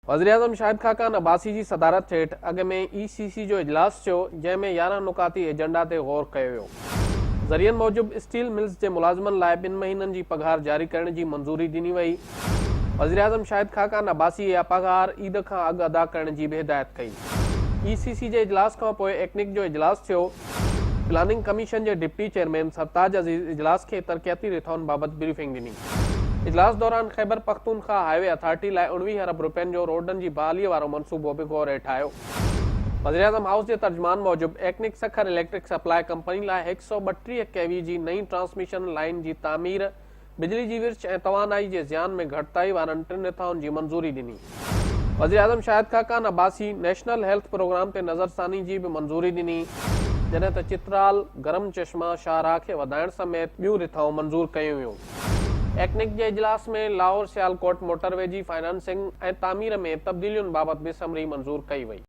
वज़ीर-ए-आज़म शाहिद खाकान अब्बासी जी सदारत हेठि अॻु में ECC जो इजलास थियो, जंहिं में 11 नुकाती एजेंडा ते ग़ौर कयो वियो। ज़रियनि मूजिबि स्टील मिल्स जे मुलाज़िमनि लाइ 2 महीननि जी पघार जारी करण जी मंज़ूरी ॾिनी वई। वज़ीर-ए-आज़म शाहिद खाकान अब्बासी इहा पघार ईद खां अॻु अदा करण जी बि हिदायत कई। ECC जे इजलास खां पोइ एक्निक जो इजलास थियो। प्लानिंग कमीशन जे डिप्टी चेयरमैन सरताज अज़ीज़ इजलास खे तरक़ियाती रिथाउनि बाबति ब्रीफिंग ॾिनी। इजलास दौरान ख़ैबर पख्तूनख्वा हाईवे अथॉरिटी लाइ 19 अरब रुपयनि जो रोडनि जी बहालीअ वारो मंसूबो बि ग़ौर हेठि आयो। वज़ीर-ए-आज़म हाउस जे तर्जुमान मूजिबि एक्निक सखर इलेक्ट्रिक सप्लाई कंपनी लाइ 132 kV जी नई ट्रांसमिशन लाइन जी तामीर, बिजली जी विर्छ ऐं तवानाई जे ज़ियान में घटिताई वारनि 3 रिथाउनि जी मंज़ूरी ॾिनी। वज़ीर-ए-आज़म Shahid Khaqan Abbasi national health programme ते नज़रसानी जी बि मंज़ूरी ॾिनी, जॾहिं त चित्राल, गरम चश्मा शाहराह खे वधाइण समेत ॿियूं रिथाऊं मंज़ूर कयूं वियूं। एक्निक जे इजलास में लाहौर सियालकोट मोटरवे जी फाइनेंसिंग ऐं तामीर में तब्दीलियुनि बाबति बि समरी मंज़ूर कई वई।